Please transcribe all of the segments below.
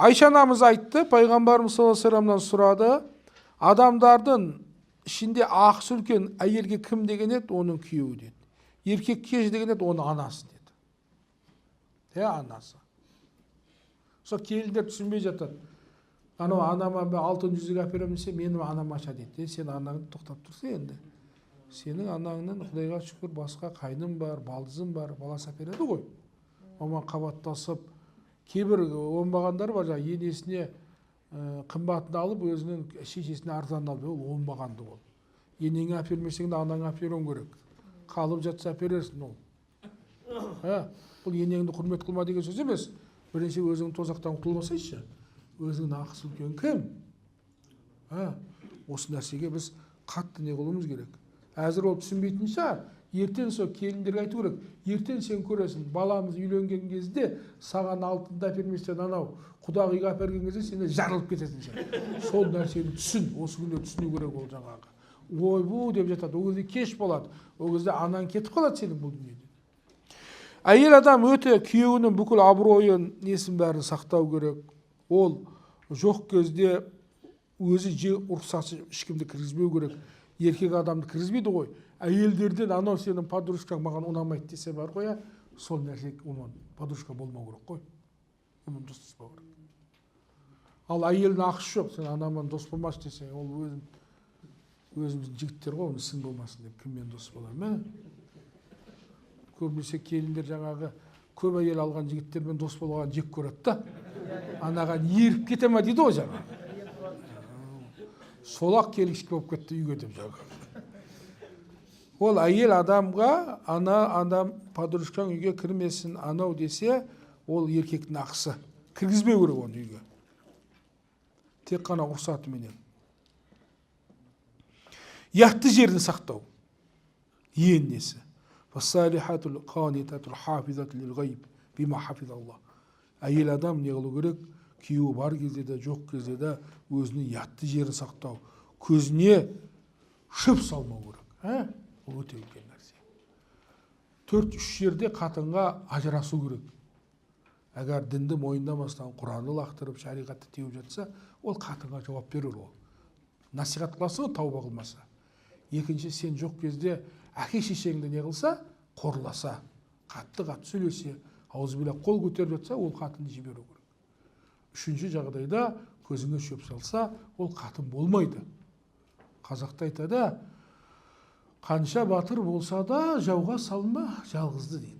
Айша анамыз айтты, пайғамбарымыз саллаллаху алейхи вассаламнан сұрады, адамдардың ішінде ақысы үлкен әйелге кім деген еді? Оның күйеуі деді. Еркекке деген еді? Оның анасы деді. Анасы. Сол келіндер түсінбей жатады. Анау анама алтын жүзік әперемін десе, менің анам аша дейді. Сен анаңды тоқтап тұрсың енді. Сенің анаңнан Құдайға шүкір басқа қайным бар, балдызым бар, баласы әпереді ғой. Оған қабаттасып, кейбір оңбағандар бар, енесіне қымбатын алып, өзінің шешесіне арзан алып, ол оңбағанды ол. Енеңе әпермесең де анаңа әперуің керек. Қалып жатса әперерсің ол. Бұл енеңді құрмет қылма деген сөз емес. Бірінші өзің тозақтан құтылмасайшы. Өзіңнің ақысы үлкен кім? Осы нәрсеге біз қатты не қылуымыз керек. Әзір ол түсінбейтін шығар. Ертең сол келіндерге айту керек. Ертең сен көресің, баламыз үйленген кезде саған алтынды әперместен анау құдағиға әперген кезде сен жарылып кетесің сен. Сол нәрсені түсін, осы күнде түсіну керек ол жаңағы. Ой-бу деп жатады. Ол кезде кеш болады. Ол кезде анаң кетіп қалады сенің бұл дүниеден. Әйел адам өте күйеуінің бүкіл абыройын, несін бәрін сақтау керек. Ол жоқ кезде өзі рұқсатсыз ешкімді кіргізбеу керек. Еркек адамды кіргізбейді ғой. Әйелдерден анау сенің подружкаң маған ұнамайды десе бар ғой, сол нәрсе оған подружка болмау керек қой. Онымен достаспау керек. Ал әйелдің ақысы жоқ, сен анаммен дос болмашы десе, ол өзіміздің жігіттер ғой, оның ісің болмасын деп кіммен дос болар ма? Көбінесе келіндер жаңағы көп әйел алған жігіттермен дос болған жек көреді да. Анаған еріп кете ме дейді ғой жаңағы. Солақ келгішкі болып кетті үйге деп жаңағы. Ол әйел адамға, адам подружкаң үйге кірмесін анау десе, ол еркектің ақысы. Кіргізбеу керек оны үйге. Тек қана рұқсатыменен. Яқты жерін сақтау. Ең несі. Фассалихатул қанитатул хафизатул ғайб бима хафизаллах. Әйел адам не қылу керек? Күйеуі бар кезде де, жоқ кезде де өзінің яқты жерін сақтау. Көзіне шөп салмау керек. Ол өте үлкен нәрсе. 4-3 жерде қатынға ажырасу керек. Әгер дінді мойындамастан Құранды лақтырып, шариғатты теуіп жатса, ол қатынға жауап берер ол. Насихат қыласың, тауба қылмаса. Екінші, сен жоқ кезде әке шешеңді не қылса, қорласа, қатты сөйлесе, аузыбіля қол көтеріп жатса, ол қатынды жіберу керек. Үшінші жағдайда көзіңе шөп салса, ол қатын болмайды. Қазақта айтады, қанша батыр болса да жауға салма жалғызды дейді.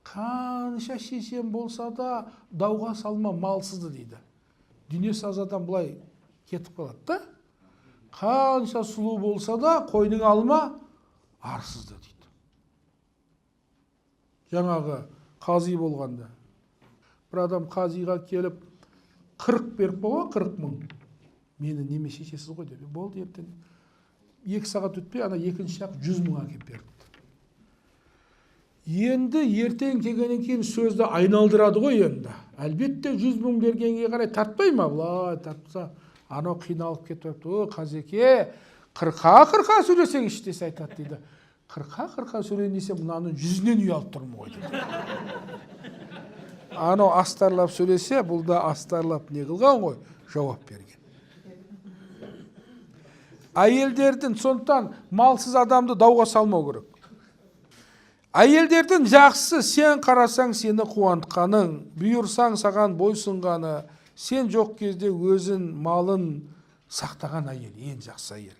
Қанша шешен болса да дауға салма малсызды дейді. Дүниесі аз адам былай кетіп қалады да. Қанша сұлу болса да қойның алма арсызды дейді. Жаңағы қази болғанда бір адам қазиға келіп 40 беріп болған, 40 мың. Мені неме шешесіз ғой деп. Болды ертең. 2 сағат өтпей, ана екінші ақ 100 мың әкеп берді. Енді ертең келгеннен кейін сөзді айналдырады ғой енді. Әлбетте 100 мың бергенге қарай тартпай ма? Бұлай тартса, анау қиналып кетіп, қазеке, 40-40 сөйлесең іштесе айтады дейді. 40-40 сөйлейін десе, мынаның 100-нен ұялып тұрмын ғой дейді. Анау астарлап сөйлесе, бұл да астарлап не қылған ғой, жауап берген. Әйелдердің сондықтан малсыз адамды дауға салмау керек. Әйелдердің жақсы, сен қарасаң сені қуантқаның, бұйырсаң саған бойсынғаны, сен жоқ кезде өзін малын сақтаған әйел, ең жақсы әйел.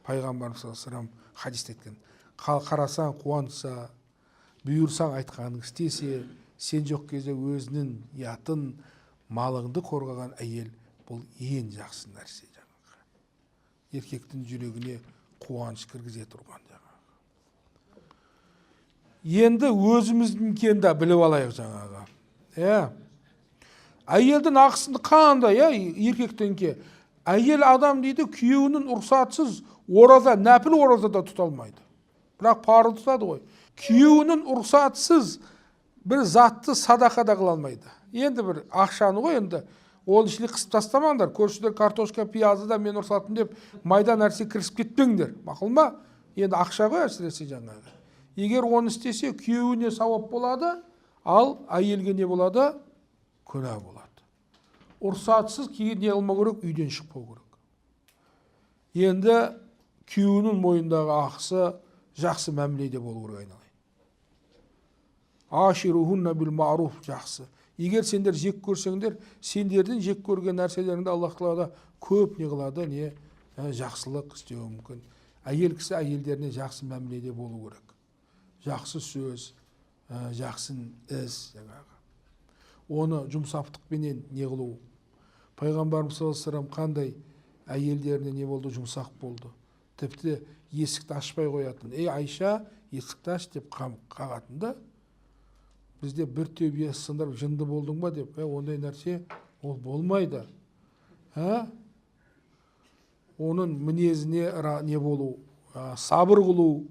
Пайғамбарымыз саллаллаху алейхи вассалам хадисте айтқан, қарасаң қуантса, бұйырсаң айтқаның істесе, сен жоқ кезде өзінің ятын, малыңды қорғаған әйел, бұл ең жақсы нәрсе жаңағы. Еркектің жүрегіне қуаныш кіргізе тұрған жаңағы. Енді өзіміздің кенді біліп алайық жаңағы. Әйелдің ақысында қандай, еркектен ке? Әйел адам дейді, күйеуінің рұқсатсыз ораза, нәпіл оразада тұта алмайды. Бірақ парыз тұтады ғой. Күйеуінің рұқсатсыз бір затты садақа да қыла алмайды. Енді бір ақшаны ғой, енді ол ішіне қысып тастамаңдар. Көршілер картошка, пиязы да мен рұқсатым деп майда нәрсе кірісіп кетпеңдер. Мақұл ма? Енді ақша ғой әсіресе жаңағы. Егер оны істесе, күйеуіне сауап болады, ал әйелге не болады? Күнә болады. ұрсатсыз кейін не қылмау керек, үйден шықпау керек. Енді күйеуінің мойнындағы ақысы жақсы мәміледе болу керек айналайын. Аширухунна бил маруф, жақсы. Егер сендер жек көрсеңдер, сендердің жек көрген нәрселеріңді Аллах Тағала көп не қылады, не жақсылық істеуі мүмкін. Әйел кісі әйелдеріне жақсы мәміледе болу керек. Жақсы сөз, жақсы іс, оны жұмсақтықпенен не қылу. Пайғамбарымыз саллаллаху алейхи ва саллям қандай әйелдеріне не болды, жұмсақ болды. Тіпті есікті ашпай қоятын. Ей Айша, есікті аш деп қағатын да. Бізде бір төбе сындырып жынды болдың ба деп, ондай нәрсе ол болмайды. Оның мінезіне не болу, сабыр қылу.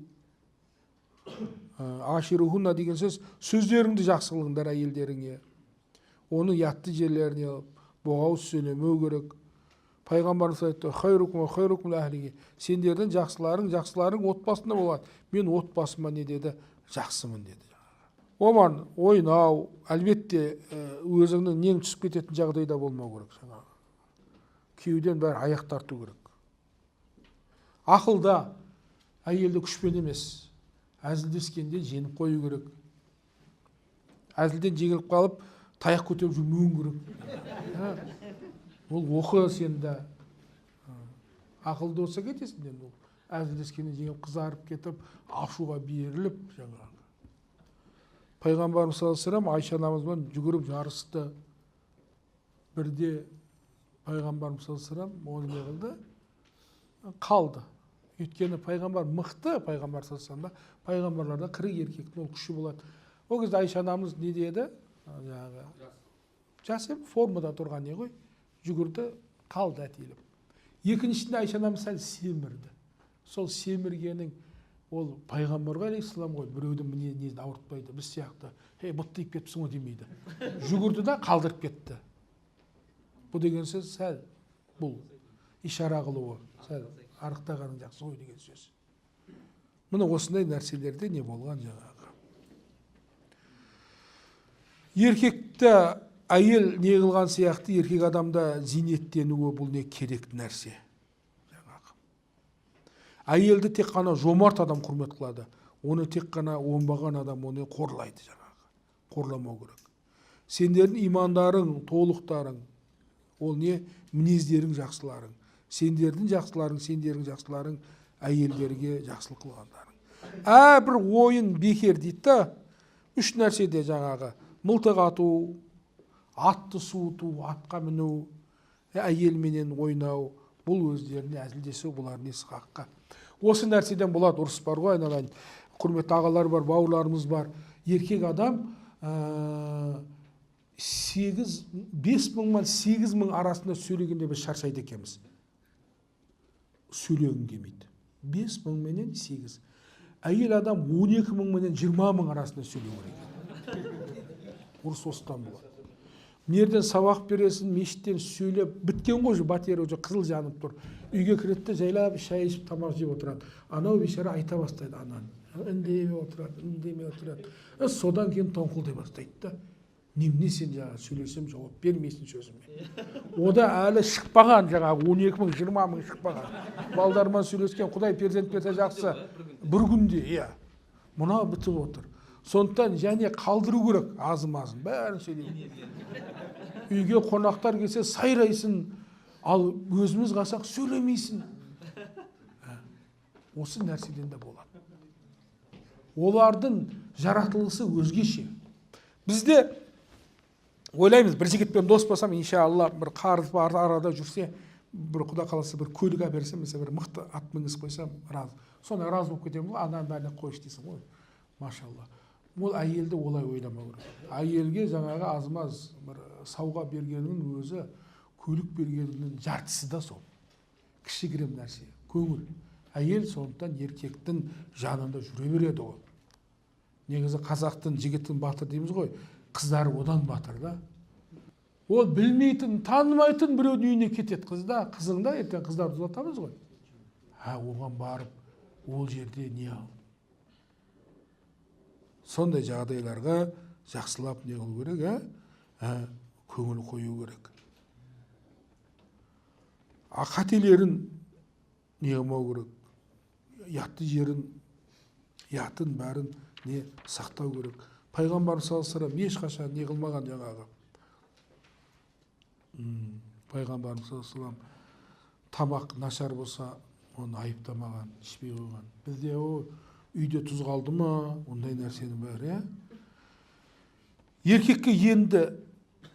Аширухунна деген сөздеріңді жақсы қылыңдар әйелдеріңе. Оны ұятты жерлеріне боғауыз сөйлемеу керек. Пайғамбарымыз айтты: "Хайрукум хайрукум лахлиги". Сендердің жақсыларың отбасында болады. Мен отбасыма не деді? Жақсымын деді. Оман ойнау, әлбетте өзіңнің нең түсіп кететін жағдайда болмау керек. Күйеуден бәрі аяқ тарту керек. Ақылда әйелді күшпен емес, әзілдескенде жеңіп қою керек. Әзілден жеңіліп қалып, таяқ көтеріп жүрмеуің керек. Ол оқы сенде. Ақылды болса кетесің. Әзілдескенде жеңіп қызарып кетіп, ашуға беріліп жаңағы. Пайғамбарымыз саллаллаху алейхи ва саллям Айша анамызбен жүгіріп жарысты. Бірде Пайғамбарымыз саллаллаху алейхи ва саллям оны не қылды? Қалды. Өйткені пайғамбар мықты, пайғамбар саллаллаху алейхи ва саллям, пайғамбарларда қырық еркектің ол күші болады. Ол кезде Айша анамыз не деді? Жас формада тұрған не ғой? Жүгірді, қалды әтеліп. Екіншісінде Айша анамыз сәл семірді. Сол семіргенің ол пайғамбарға алейхиссалам ғой, біреудің мінезін ауыртпайды, біз сияқты. Бұттайып кетіпсің ғой демейді. Жүгірді да қалдырып кетті. Бұл деген сөз сәл, бұл ишара қылуы, сәл арықтағаның жақсы ғой деген сөз. Міне осындай нәрселерде не болған жаңағы. Еркекті әйел не қылған сияқты, еркек адамда зейнеттенуі бұл не керек нәрсе. Әйелді тек қана жомарт адам құрмет қылады. Оны тек қана оңбаған адам оны қорлайды жаңағы. Қорламау керек. Сендердің имандарың, толықтарың, ол не? Мінездерің жақсыларың. Сендердің жақсыларың әйелдерге жақсылық қылғандарың. Бір ойын бекер дейді. Үш нәрседе жаңағы: мылтық ату, атты суыту, атқа міну, әйелменен ойнау, бұл өздеріне әзілдесу, бұлар несі хаққа. Осы нәрседен болады ұрыс бар ғой айналайын. Құрметті ағалар бар, бауырларымыз бар. Еркек адам 5.000 мен 8.000 арасында сөйлегенде біз шаршайды екенбіз. Сөйлегін келмейді. 5.000 менен 8. Әйел адам 12.000 менен 20.000 арасында сөйлеу керек. Ұрыс осыдан болады. Мерден сабақ бересін, мешіттен сөйлеп, біткен ғой, батері уже қызыл жанып тұр. Үйге кіретті, жайлап шай ішіп, тамақ жеп отырады. Анау бейшара айта бастайды ананы. Үндемей отырады. Содан кейін тоңқылдай бастайды. Немене сен жаңа сөйлесем жауап бермейсің сөзіме. Ода әлі шықпаған жаңағы 12.000, 20.000 шықпаған. Балдармен сөйлескен, Құдай перзент берсе жақсы. Бір күнде, мына бітіп отыр. Сондықтан және қалдыру керек, азым-азым, бәрін сөйлейді. Үйге қонақтар келсе сайрайсың, ал өзіміз қалсақ сөйлемейсің. Осы нәрседен де болады. Олардың жаратылысы өзгеше. Бізде ойлаймыз, бір жігітпен дос болсам, иншалла, бір қарыз бар арада жүрсе, бір Құда қаласа бір көлік әперсем, бір мықты ат мінгізіп қойсам, разы. Сонда разы болып кетемін ғой, ананың бәріне қойшы дейсің ғой. Машалла. Ол әйелді олай ойламау керек. Әйелге жаңағы азмаз бір сауға бергенінің өзі, көлік бергенінің жартысы да сол. Кішігірім нәрсе, көңіл. Әйел сондықтан еркектің жанында жүре береді ол. Негізі қазақтың жігіттің батыр дейміз ғой, қыздары одан батыр да. Ол білмейтін, танымайтын біреудің үйіне кетеді қызда, қызыңда ертең қыздарды ұзатамыз ғой. Оған барып, ол жерде не ал? Сондай жағдайларға жақсылап не қылу керек, көңіл қою керек. қателерін не қылмау керек, ұятты жерін, ұятын бәрін не сақтау керек. Пайғамбар саллаллаху алейхи вассалам ешқашан не қылмаған жаңағы. Пайғамбарымыз саллаллаху алейхи вассалам тамақ нашар болса, оны айыптамаған, ішпей қойған. Бізде үйде тұз қалды ма, ондай нәрсенің бәрі. Еркекке енді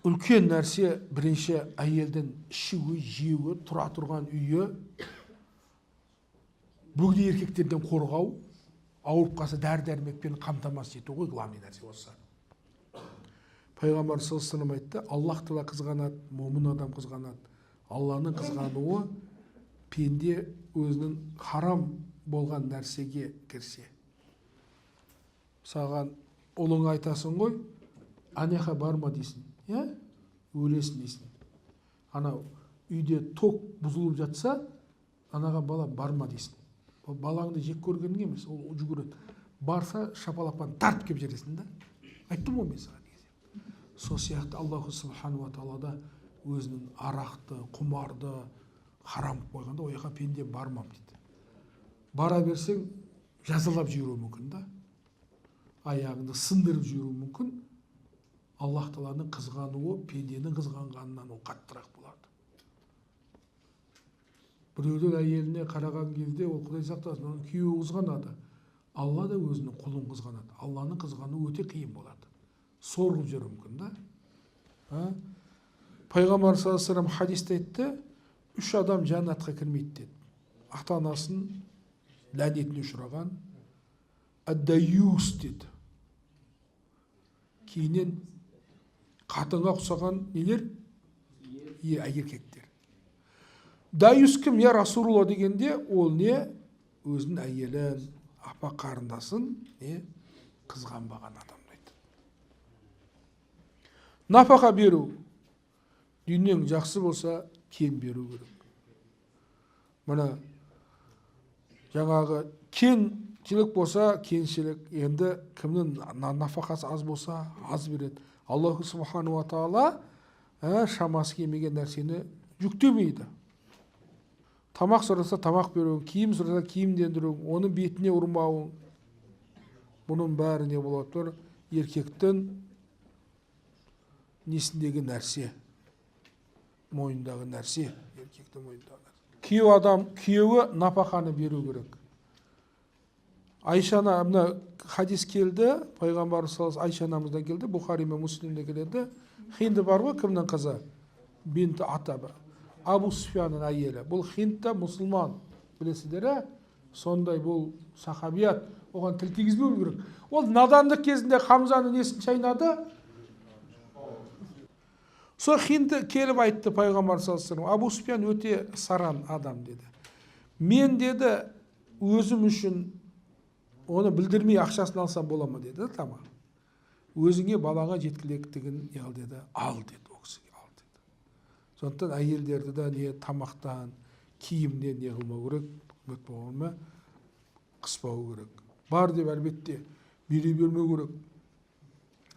үлкен нәрсе бірінші әйелдің ішуі, жеуі, тұра тұрған үйі, бөгде еркектерден қорғау, ауырып қалса дәрі-дәрмекпен қамтамасыз ету ғой главный нәрсе осы. Пайғамбар саллаллаху алейхи вассалам айтты, Аллах тағала қызғанады, момын адам қызғанады. Алланың қызғануы пенде өзінің харам болған нәрсеге кірсе. Саған ұлыңа айтасың ғой, анеха барма дейсің, өлесің дейсің. Анау үйде ток бұзылып жатса, анаға бала барма дейсің. Балаңды жек көргенің емес, ол жүгіреді. Барса шапалақпен тартып кеп жересің да. Айттым ғой мен саған. Сол сияқты Аллаху субхану ва тағала да өзінің арақты, құмарды харам қойғанда, ояқа пенде бармам дейді. Бара берсең жазалап жіберуі мүмкін да. Аяғыңды сындырып жіберуі мүмкін. Аллах тағаланың қызғануы пенденің қызғанғанынан ол қаттырақ болады. Біреудің әйеліне қараған кезде ол Құдай сақтасын, оның күйеуі қызғанады. Алла да өзінің құлын қызғанады. Алланың қызғануы өте қиын болады. Сорғып жүруі мүмкін да. Пайғамбар саллаллаху алейхи вассалам хадисте айтты, 3 адам жәннатқа кірмейді деді. Ата-анасын ләнетіне ұшыраған, әддаюс деді. Кейіннен қатынға ұқсаған нелер? Еркектер. Даюс кім? Я Расулулла дегенде ол не? Өзінің әйелін, апа қарындасын қызғанбаған адам. Нафақа беру. Дүниең жақсы болса, кен беру керек. Мына жаңағы кеншілік болса, кеншілік. Енді кімнің нафақасы аз болса, аз береді. Аллаху субхану ва тағала шамасы келмеген нәрсені жүктемейді. Тамақ сұраса тамақ беруің, киім сұраса киімдендіруің, оны бетіне ұрмауың. Бұның бәрі не болады тұр? Еркектің несіндегі нәрсе, мойындағы нәрсе, еркектің мойындағы нәрсе. Күйеу адам, күйеуі напақаны беру керек. Айшана, мына хадис келді, пайғамбар саллаллаху алейхи Айшанамыздан келді, Бұхари мен Муслимде келеді. Хинді бар ғой, кімнің қызы? Бинт Атаба. Абу Суфянның әйелі. Бұл Хиндта мұсылман, білесіздер, сондай бұл сахабият, оған тіл тигізбеу керек. Ол надандық кезінде Хамзаны несін шайнады? Сол Хинді келіп айтты пайғамбар саллаллаху алейхи вассалам, Абу Суфиян өте саран адам деді. Мен деді, өзім үшін оны білдірмей ақшасын алсам бола ма деді, тамақ. Өзіңе балаға жеткіліктігін ал деді, ал деді, о кісіге ал деді. Сондықтан әйелдерді де не тамақтан, киімнен не қылмау керек, үміт болма, қыспау керек. Бар деп әлбетте бере бермеу керек.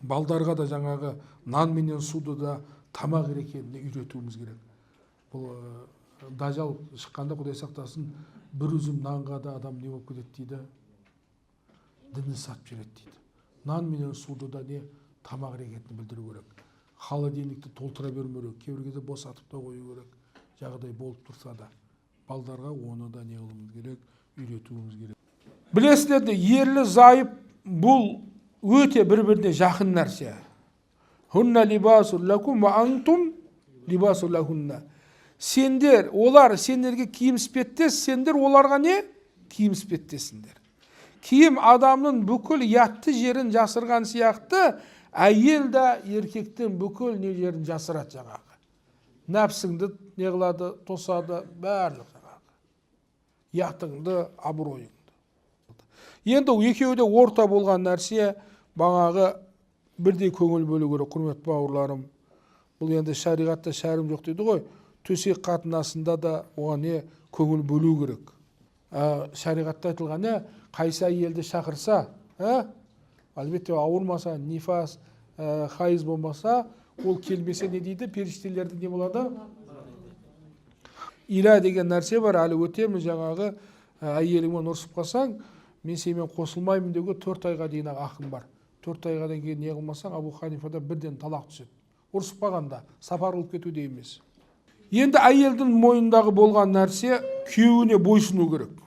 Балдарға да жаңағы нан менен суды да тамақ екеніне үйретуіміз керек. Бұл дажал шыққанда Құдай сақтасын, бір үзім нанға да адам не болып кетеді дейді, дінін сатып жібереді дейді. Нан менен суды да не тамақ екенін білдіру керек. Холодильникті толтыра бермеу керек, кейбір кезде босатып та қою керек. Жағдай болып тұрса да, балдарға оны да не қылуымыз керек, үйретуіміз керек. Білесіздер, ерлі зайып бұл өте бір-біріне жақын нәрсе. Хунна либасу лакум ва антум либасу лахунна. Сендер, олар сендерге киім іспеттес, сендер оларға не? Киім іспеттесіңдер. Киім адамның бүкіл ятты жерін жасырған сияқты, әйел да еркектің бүкіл не жерін жасырады жаңағы. Нәпсіңді не қылады, тосады, барлық жаңағы. Ятыңды, абыройыңды. Енді екеуі де орта болған нәрсе, бағағы бірдей көңіл бөлу керек, құрметті бауырларым. Бұл енді шариғатта шәрім жоқ дейді ғой. Төсек қатынасында да оған не көңіл бөлу керек. Шариғатта айтылған қайсы әйелді шақырса, әлбетте ауырмаса, нифас, хайыз болмаса, ол келмесе не дейді? Періштелерді не болады? иля деген нәрсе бар, әлі өтеміз. Жаңағы әйеліңмен ұрысып қалсаң, мен сенімен қосылмаймын деуге 4 айға дейін ақын бар. 4 айға кейін не қылмасаң, Абу Ханифада бірден талақ түседі. Ұрысып қалғанда, сапар қылып кетуде емес. Енді әйелдің мойнындағы болған нәрсе күйеуіне бойсыну керек.